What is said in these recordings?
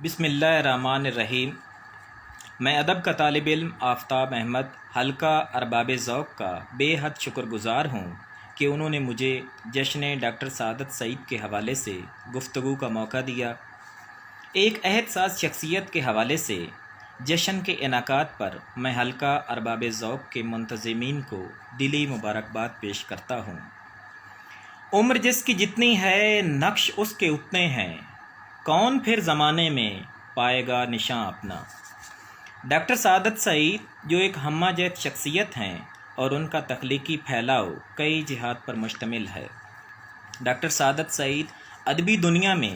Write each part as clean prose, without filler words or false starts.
بسم اللہ الرحمن الرحیم۔ میں ادب کا طالب علم آفتاب احمد حلقہ ارباب ذوق کا بے حد شکر گزار ہوں کہ انہوں نے مجھے جشن ڈاکٹر سعادت سعید کے حوالے سے گفتگو کا موقع دیا۔ ایک عہد ساز شخصیت کے حوالے سے جشن کے انعقاد پر میں حلقہ ارباب ذوق کے منتظمین کو دلی مبارکباد پیش کرتا ہوں۔ عمر جس کی جتنی ہے نقش اس کے اتنے ہیں، کون پھر زمانے میں پائے گا نشاں اپنا۔ ڈاکٹر سعادت سعید جو ایک ہمہ جہت شخصیت ہیں اور ان کا تخلیقی پھیلاؤ کئی جہات پر مشتمل ہے۔ ڈاکٹر سعادت سعید ادبی دنیا میں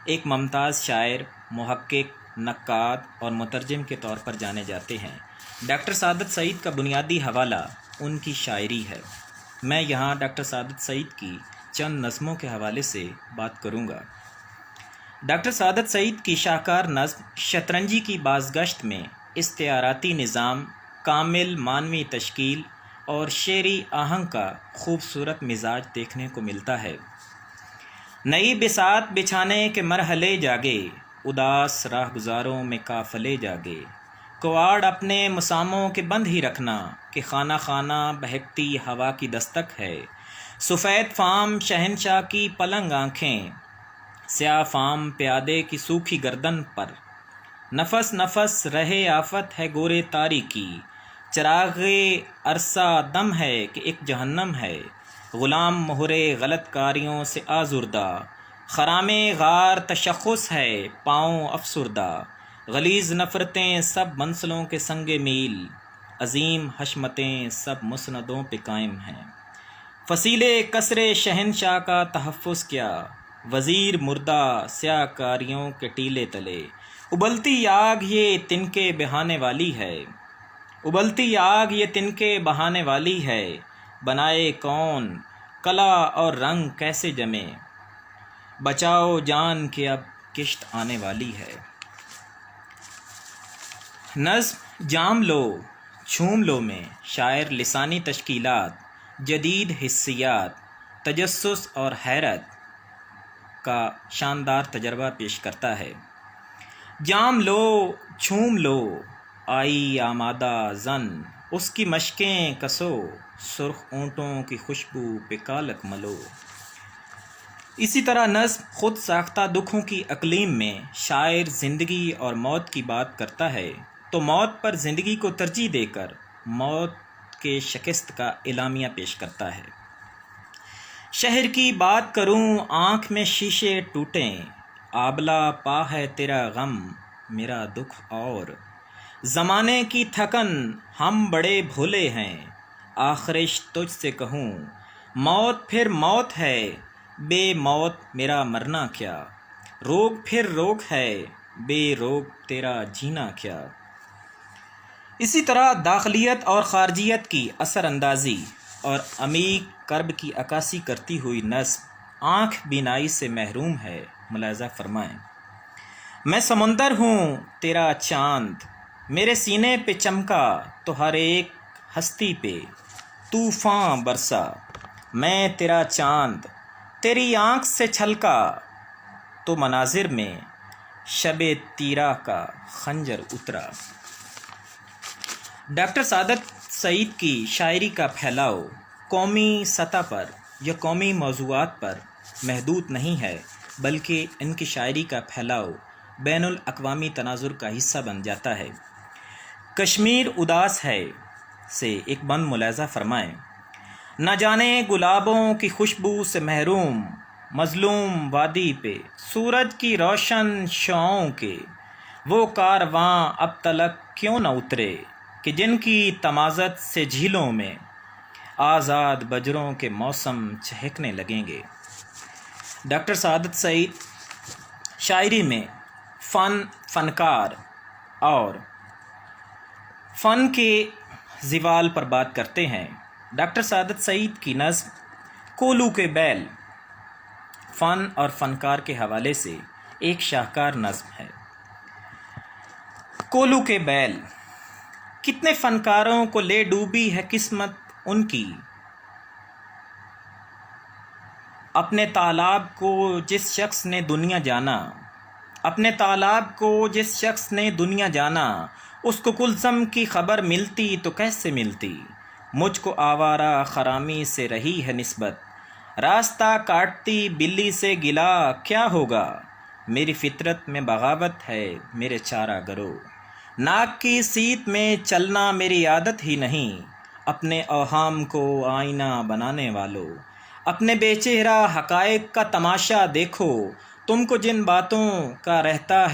ایک ممتاز شاعر، محقق، نقاد اور مترجم کے طور پر جانے جاتے ہیں۔ ڈاکٹر سعادت سعید کا بنیادی حوالہ ان کی شاعری ہے۔ میں یہاں ڈاکٹر سعادت سعید کی چند نظموں کے حوالے سے بات کروں گا۔ ڈاکٹر سعادت سعید کی شاہکار نظم شطرنجی کی بازگشت میں استعاراتی نظام، کامل معنوی تشکیل اور شعری آہنگ کا خوبصورت مزاج دیکھنے کو ملتا ہے۔ نئی بساط بچھانے کے مرحلے جاگے، اداس راہ گزاروں میں قافلے جاگے، کواڑ اپنے مساموں کے بند ہی رکھنا کہ خانہ خانہ بہکتی ہوا کی دستک ہے۔ سفید فام شہنشاہ کی پلنگ آنکھیں، سیاہ فام پیادے کی سوکھی گردن پر، نفس نفس رہے آفت ہے گورے تاریکی، چراغ عرصہ دم ہے کہ ایک جہنم ہے، غلام مہرے غلط کاریوں سے آزردہ، خرام غار تشخص ہے پاؤں افسردہ، غلیظ نفرتیں سب منزلوں کے سنگ میل، عظیم حشمتیں سب مسندوں پہ قائم ہیں۔ فصیلے کسر شہنشاہ کا تحفظ کیا، وزیر مردہ سیاہ کاریوں کے ٹیلے تلے، ابلتی آگ یہ تنکے بہانے والی ہے، ابلتی آگ یہ تنکے بہانے والی ہے، بنائے کون کلا اور رنگ کیسے جمے، بچاؤ جان کہ اب کشت آنے والی ہے۔ نظم جام لو چھوم لو میں شاعر لسانی تشکیلات، جدید حسیات، تجسس اور حیرت کا شاندار تجربہ پیش کرتا ہے۔ جام لو چھوم لو آئی آمادہ زن، اس کی مشقیں کسو، سرخ اونٹوں کی خوشبو پہ کالک ملو۔ اسی طرح نظم خود ساختہ دکھوں کی اقلیم میں شاعر زندگی اور موت کی بات کرتا ہے تو موت پر زندگی کو ترجیح دے کر موت کے شکست کا اعلامیہ پیش کرتا ہے۔ شہر کی بات کروں آنکھ میں شیشے ٹوٹیں، آبلہ پا ہے تیرا غم میرا دکھ اور، زمانے کی تھکن ہم بڑے بھولے ہیں، آخرش تجھ سے کہوں موت پھر موت ہے، بے موت میرا مرنا کیا، روگ پھر روگ ہے بے روگ تیرا جینا کیا۔ اسی طرح داخلیت اور خارجیت کی اثر اندازی اور عمیق کرب کی عکاسی کرتی ہوئی نظم آنکھ بینائی سے محروم ہے۔ ملاحظہ فرمائیں۔ میں سمندر ہوں تیرا چاند، میرے سینے پہ چمکا تو ہر ایک ہستی پہ طوفاں برسا، میں تیرا چاند تیری آنکھ سے چھلکا تو مناظر میں شب تیرا کا خنجر اترا۔ ڈاکٹر سعادت سعید کی شاعری کا پھیلاؤ قومی سطح پر یا قومی موضوعات پر محدود نہیں ہے، بلکہ ان کی شاعری کا پھیلاؤ بین الاقوامی تناظر کا حصہ بن جاتا ہے۔ کشمیر اداس ہے سے ایک بند ملاحظہ فرمائیں۔ نہ جانے گلابوں کی خوشبو سے محروم مظلوم وادی پہ سورج کی روشن شعاؤں کے وہ کارواں اب تلک کیوں نہ اترے کہ جن کی تمازت سے جھیلوں میں آزاد بجروں کے موسم چہکنے لگیں گے۔ ڈاکٹر سعادت سعید شاعری میں فن، فنکار اور فن کے زوال پر بات کرتے ہیں۔ ڈاکٹر سعادت سعید کی نظم کولو کے بیل فن اور فنکار کے حوالے سے ایک شاہکار نظم ہے۔ کولو کے بیل، کتنے فنکاروں کو لے ڈوبی ہے قسمت ان کی، اپنے طالاب کو جس شخص نے دنیا جانا، اپنے طالاب کو جس شخص نے دنیا جانا، اس کو کلثم کی خبر ملتی تو کیسے ملتی؟ مجھ کو آوارہ خرامی سے رہی ہے نسبت، راستہ کاٹتی بلی سے گلا کیا ہوگا؟ میری فطرت میں بغاوت ہے میرے چارہ گرو، ناک کی سیت میں چلنا میری عادت ہی نہیں۔ اپنے اوہام کو آئینہ بنانے والو، اپنے بے چہرہ حقائق کا تماشا دیکھو۔ تم کو جن باتوں کا رہتا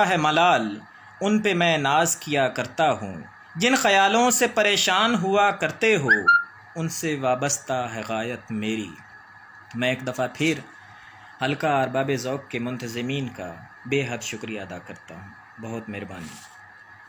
ہے ملال، ان پہ میں ناز کیا کرتا ہوں۔ جن خیالوں سے پریشان ہوا کرتے ہو، ان سے وابستہ ہے غایت میری۔ میں ایک دفعہ پھر حلقہ ارباب ذوق کے منتظمین کا بے حد شکریہ ادا کرتا ہوں۔ بہت مہربانی۔